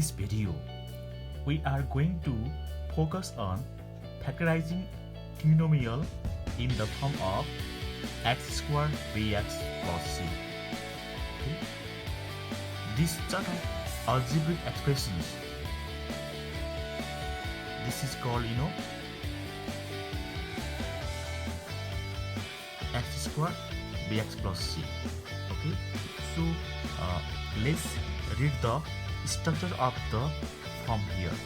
this video, we are going to focus on factorizing trinomial in the form of x squared bx plus c. Okay? This set of algebraic expressions, this is called x squared bx plus c. Okay, so let's read the structure of the form here.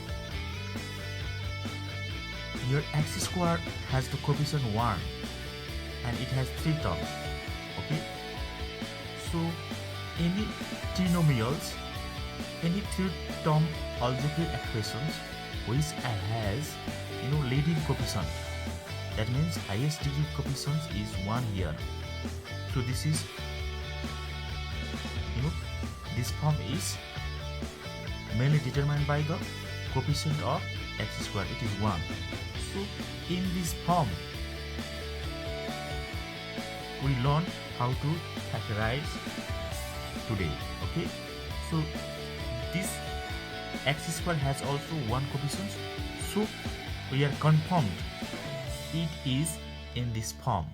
Here x squared has the coefficient 1 and it has 3 terms. Okay, so any trinomials, any 3-term algebraic expressions which has leading coefficient, that means highest degree coefficient is 1 here. So this is this form is mainly determined by the coefficient of x squared, it is 1. So in this form we learn how to factorize today. Okay, so this x squared has also 1 coefficient, so we are confirmed it is in this form.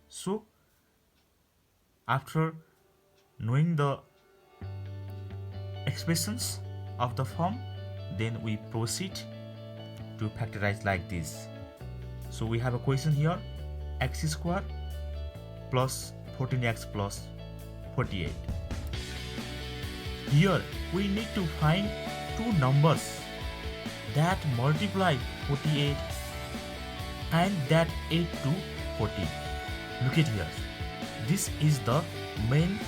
So after knowing the expressions of the form, then we proceed to factorize like this. So we have a question here, x squared plus 14x plus 48. Here we need to find two numbers that multiply 48 and that add to 14. Look at here, this is the main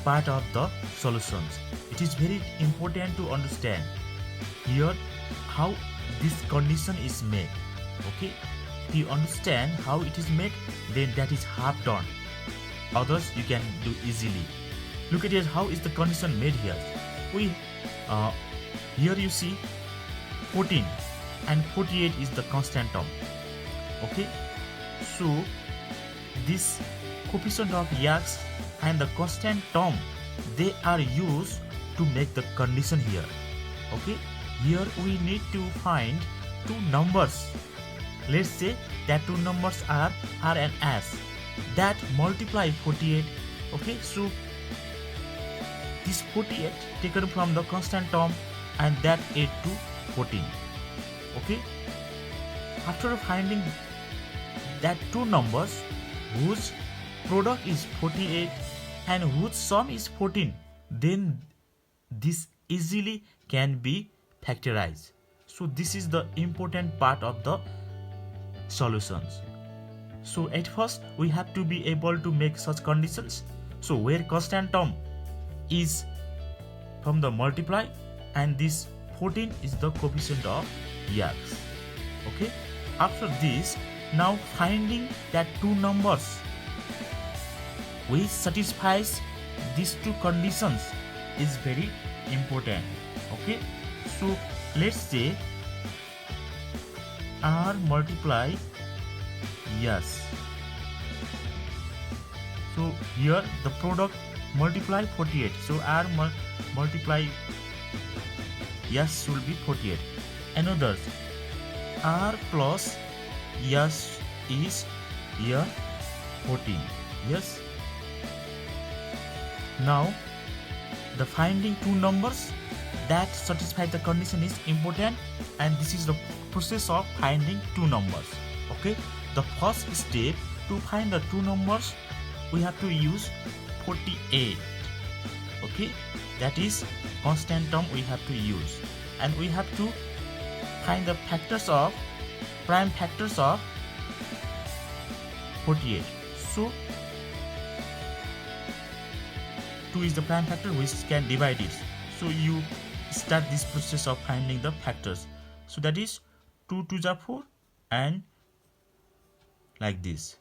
part of the solutions. It is very important to understand here how this condition is made. Okay, if you understand how it is made, then that is half done. Others you can do easily. Look at here, how is the condition made here? We here you see 14 and 48 is the constant term. Okay, so this coefficient of x and the constant term, they are used to make the condition here. Okay, here we need to find two numbers. Let's say that two numbers are r and s that multiply 48. Okay, so this 48 taken from the constant term and that add to 14. Okay, after finding that two numbers whose product is 48 and whose sum is 14, then this easily can be factorized. So this is the important part of the solutions. So at first we have to be able to make such conditions. So where constant term is from the multiply and this 14 is the coefficient of x. Okay, after this, now finding that two numbers which satisfies these two conditions is very important. Okay, so let's say r multiply yes. So here the product multiply 48, so r multiply yes will be 48. Another r plus yes is here 14. Yes, now the finding two numbers that satisfy the condition is important, and this is the process of finding two numbers. Okay, the first step to find the two numbers, we have to use 48. Okay, that is constant term we have to use, and we have to find the factors of prime factors of 48. So 2 is the prime factor which can divide it. So you start this process of finding the factors. So that is 2 to the 4 and like this.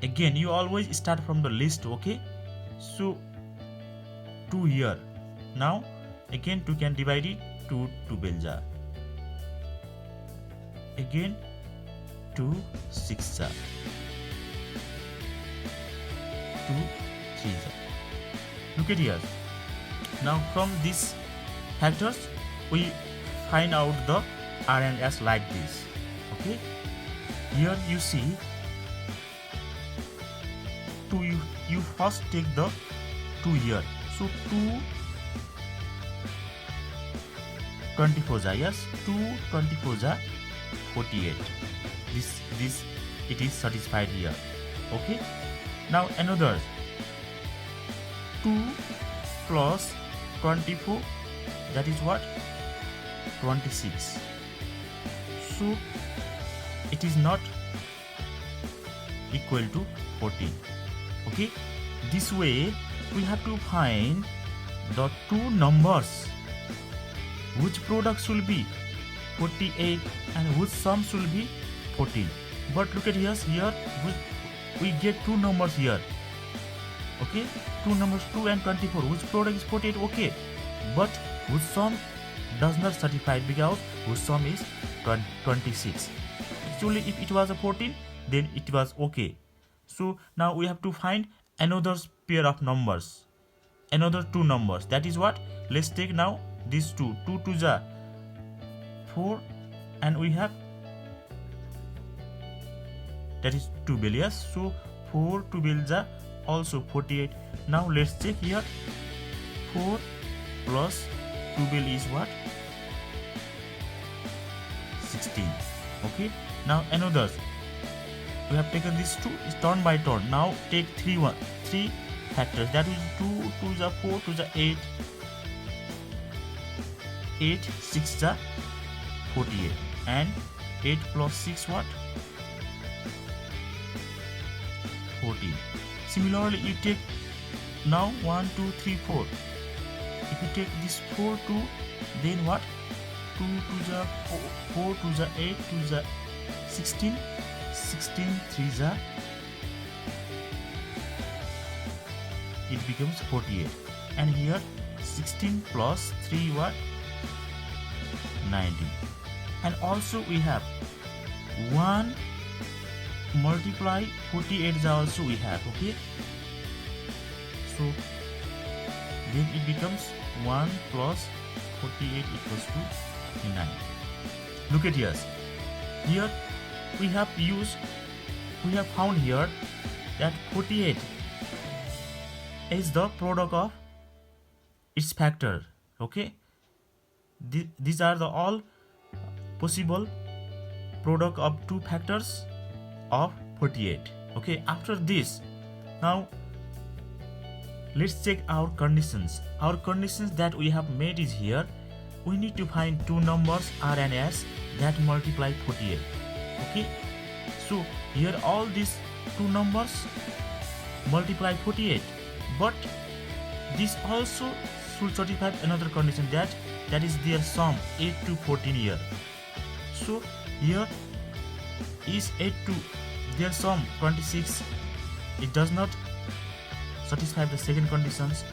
Again you always start from the list. Okay, so 2 here. Now again 2 can divide it, 2 belja. Again 2 6 2 3. Look at here. Now from this factors, we find out the R and S like this. Okay, here you see 2, you first take the 2 here, so 2 24 ja, yes, 2 24 ja 48. This it is satisfied here. Okay, now another 2 plus 24, that is what, 26. So it is not equal to 14. Okay, this way we have to find the two numbers which product should be 48 and which sum should be 14. But look at here we get two numbers here. Okay, two numbers 2 and 24, which product is 48. Okay, but which sum does not satisfy because which sum is 26. Actually, if it was a 14, then it was okay. So now we have to find another pair of numbers, another two numbers. That is what, let's take now these two 2 ja 4, and we have, that is 12, yes. So 4 12 ja also 48. Now let's check here, 4 plus 12 is what, 16. Okay, now another, we have taken these two, is turn by turn. Now take 3 factors, that is 2 2 ja 4, 2 ja 8, 8 6 ja 48, and 8 plus 6 what, 14. Similarly, you take now 1 2 3 4. If you take this 4 2, then what, 2 2 ja 4, 2 ja 8, 2 ja 16, 16 3 ja, it becomes 48. And here 16 plus 3 what, 19. And also we have 1 multiply 48 also we have. Okay, so then it becomes 1 plus 48 equals to 9. Look at here. Here we have found here that 48 is the product of its factor. Okay, these are the all possible product of two factors of 48. Okay, after this, now let's check our conditions. Our conditions that we have made is here. We need to find two numbers R and S that multiply 48. Okay, so here all these two numbers multiply 48, but this also should satisfy another condition, that is their sum 8 to 14 here. So here is 8 to their sum 26. It does not satisfy the second conditions.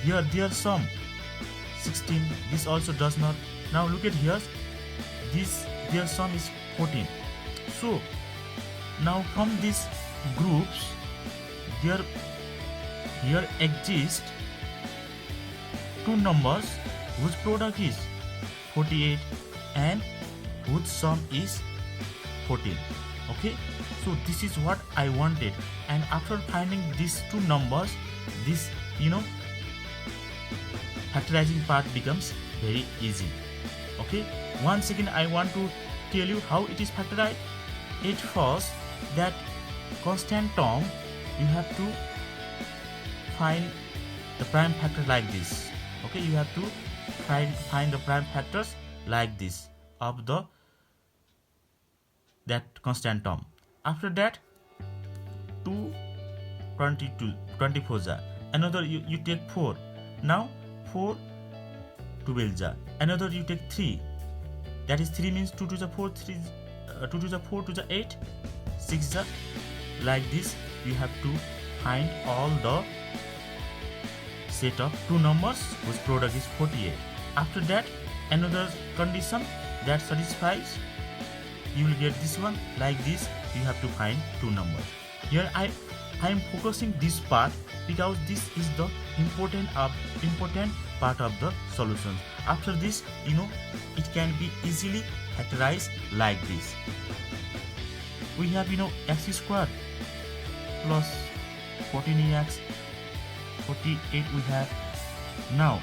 Here their sum 16. This also does not. Now look at here. Their sum is 14. So now from these groups, here exist two numbers whose product is 48 and whose sum is 14. Okay, so this is what I wanted, and after finding these two numbers, this factorizing part becomes very easy. Okay, once again I want to tell you how it is factorized. At first, that constant term, you have to find the prime factor like this. Okay, you have to find the prime factors like this of that constant term. After that, 2 22 24 ja, another you take 4. Now 4 12 ja, another you take 3, that is 3 means 2 to the 4, 3 2 to the 4 to the 8, 6 ja, like this. You have to find all the set of two numbers whose product is 48. After that, another condition that satisfies, you will get this one like this. You have to find two numbers. Here I am focusing this part because this is the important part of the solutions. After this, it can be easily factorized like this. We have x squared plus 14x 48 we have now.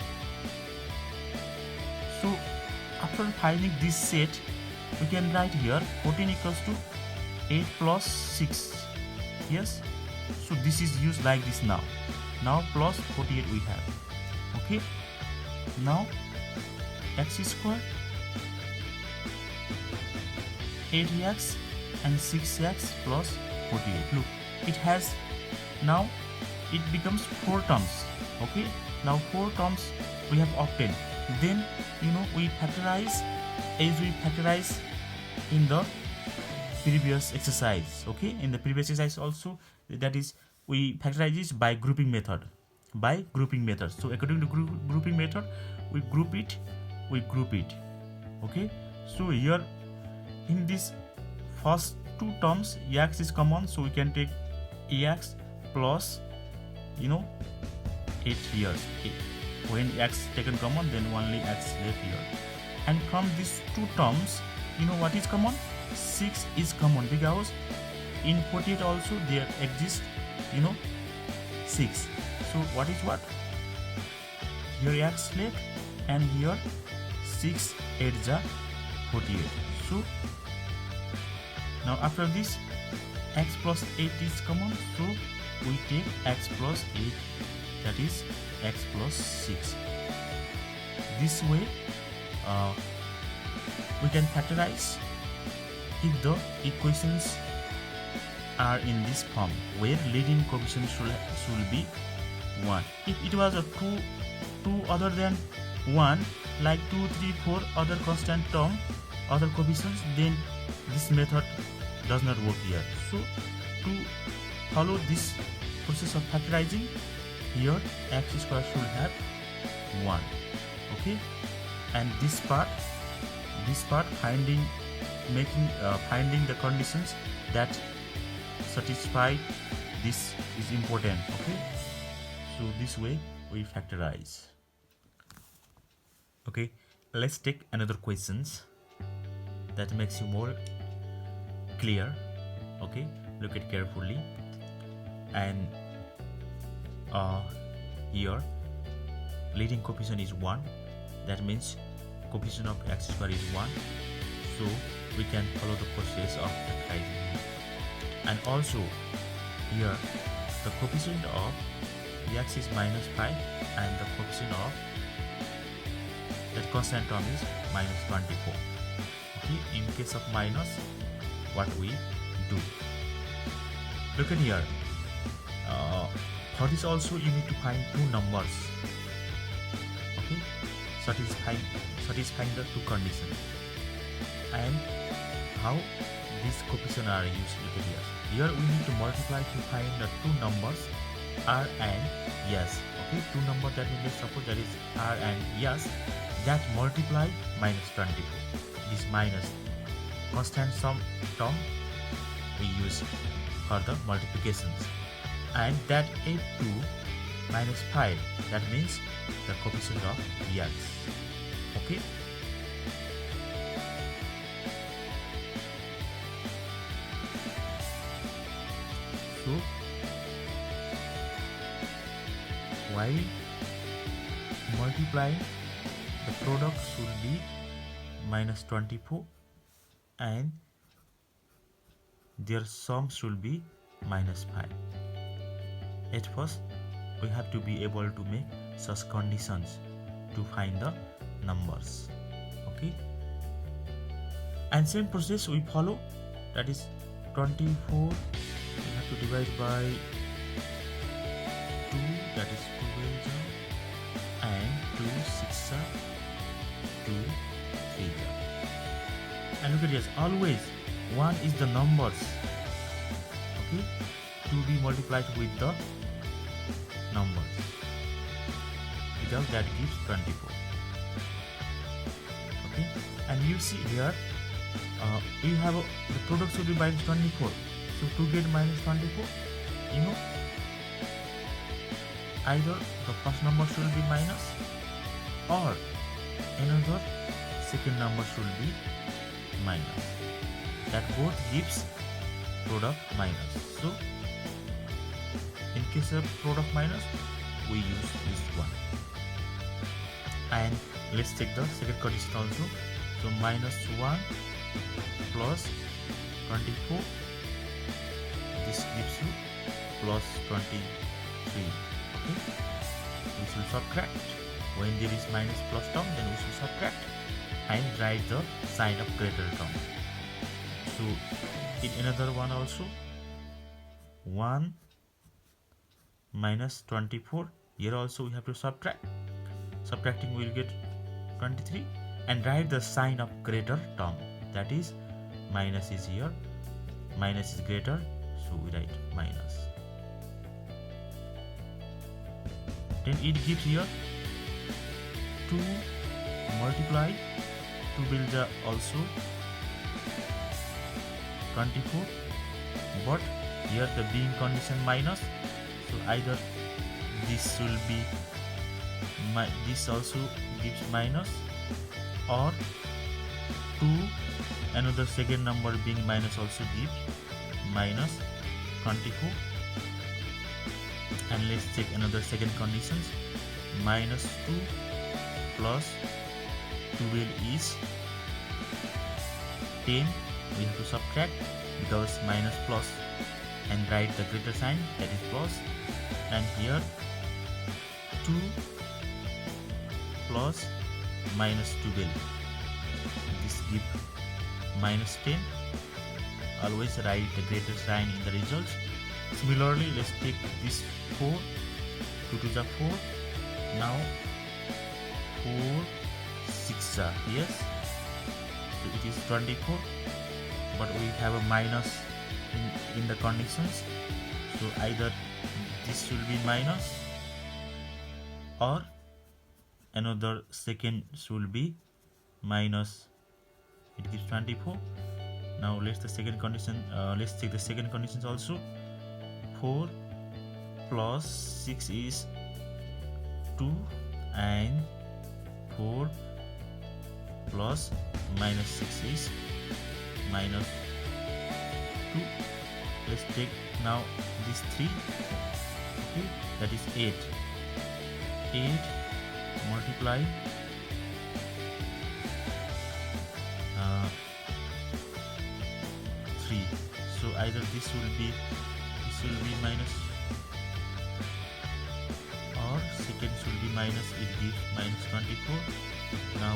So after finding this set, we can write here 14 equals to 8 plus 6. Yes, so this is used like this now plus 48 we have. Okay, now x squared 8x and 6x plus 48. Look, it has now it becomes 4 terms. Okay, now 4 terms we have obtained. Then we factorize as we factorize in the previous exercise. Okay, in the previous exercise also, that is we factorize this by grouping method. So according to grouping method, we group it. Okay, so here in this first 2 terms x is common, so we can take ax plus 8 here. Okay. When x taken common, then only x left here. And from these 2 terms, what is common? 6 is common, because in 48 also there exists 6. So what is what? Here x left, and here 6 8 is 48. So now after this, x plus 8 is common, so we take x plus 8, that is x plus 6. This way we can factorize if the equations are in this form, where leading coefficient should be 1. If it was a 2 other than 1, like 2 3 4 other constant term, other coefficients, then this method does not work here. So to follow this process of factorizing, here x square should have 1. Okay, and this part finding the conditions that satisfy this is important. Okay, so this way we factorize. Okay, let's take another questions that makes you more clear. Okay, look it carefully. And here leading coefficient is 1, that means coefficient of x square is 1, so we can follow the process of factorizing. And also here the coefficient of x is minus 5, and the coefficient of that constant term is minus 24. Okay, in case of minus, what we do, look at here. For this also you need to find 2 numbers. Okay, satisfying the 2 conditions. And how these coefficients are used, look at here. Here we need to multiply to find the 2 numbers r and s. Okay, 2 numbers that we may suppose that is r and s, that multiply minus 24. This minus constant sum term we use for the multiplications. And that 8 to minus 5, that means the coefficient of x. Okay, so while multiplying, the product should be minus 24 and their sum should be minus 5. At first, we have to be able to make such conditions to find the numbers. Okay, and same process we follow, that is 24 we have to divide by 2, that is 2 and 2 6 2 3. And look at this, always 1 is the numbers, okay, to be multiplied with the numbers, because that gives 24. Okay, and you see here you have the product should be minus 24. So to get minus 24, either the first number should be minus or another second number should be minus. That both gives product minus. So in case of product minus, we use this one. And let's take the second condition also. So minus 1 plus 24, this gives you plus 23. Okay, we should subtract. When there is minus plus term, then we should subtract and write the sign of greater term. So in another one also, 1 minus 24, here also we have to subtract. Subtracting, we will get 23 and write the sign of greater term, that is minus is here, minus is greater, so we write minus. Then it gives here 2 multiply 2 will the also 24, but here the being condition minus, so either this will be this also gives minus, or 2 another second number being minus also gives minus 24. And let's check another second conditions. Minus 2 plus 12 is 10. We have to subtract because minus plus and write the greater sign, that is plus. And here 2 plus minus 12, this give minus 10. Always write the greater sign in the results. Similarly, let's take this 4, 2 to the 4. Now 4 6 yes, so it is 24, but we have a minus in the conditions, so either this will be minus or another second should be minus. It gives 24. Now let's the second condition. Let's take the second conditions also. 4 plus 6 is 2, and 4 plus minus 6 is minus 2. Let's take now this 3. Okay, that is 8. 8 multiply 3. So either this will be minus, or second should be minus. It gives minus 24. Now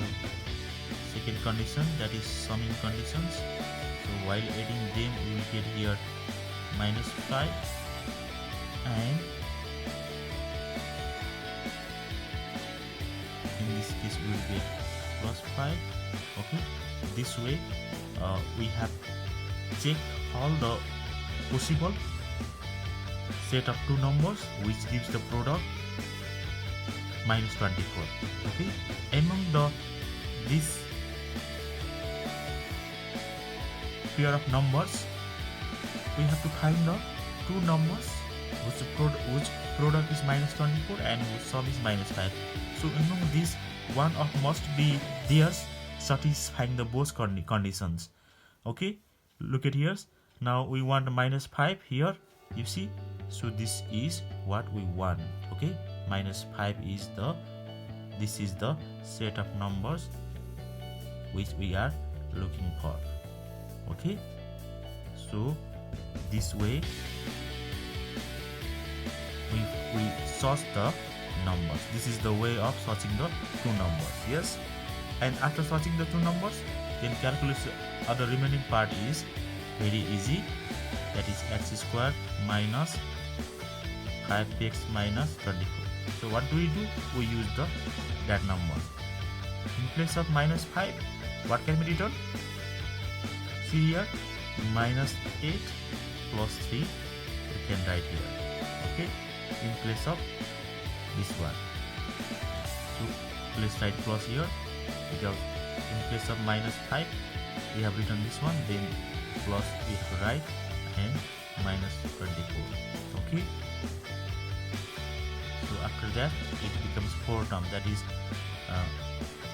second condition, that is summing conditions. So while adding them, we will get here minus 5, and in this case we will get plus 5. Okay, this way we have checked all the possible set of two numbers which gives the product minus 24. Okay, among this pair of numbers, we have to find the two numbers which product is minus 24 and whose sum is minus 5. So among these, one of must be theirs satisfying the both conditions. Okay, look at here. Now we want minus 5 here, you see. So this is what we want. Okay, minus 5 is this is the set of numbers which we are looking for. Okay, so this way we search the numbers. This is the way of searching the two numbers. Yes, and after searching the two numbers, then calculation of the remaining part is very easy. That is x squared minus 5x minus 24. So what do? We use that number. In place of minus 5, what can be written? See here, minus 8 plus 3 we can write here. Okay, in place of this one. So let's write plus here, because in place of minus 5 we have written this one, then plus we have to write, and minus 24. Okay, so after that it becomes 4 term, that is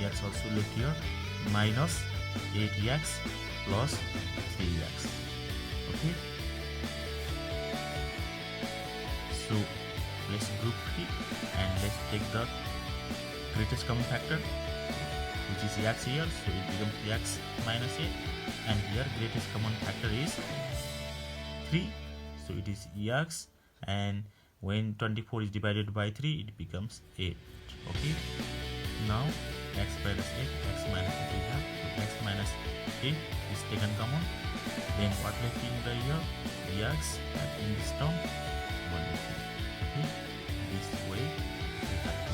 x also left here, minus 8x plus 3x. Okay, so let's group it and let's take the greatest common factor, which is x here, so it becomes x minus 8, and here greatest common factor is 3, so it is x, and when 24 is divided by 3 it becomes 8. Okay, now x minus 8, x minus 8 we have, so x minus 8 is taken common, then what left in the here, x, and in this term 1. Okay, this way we have to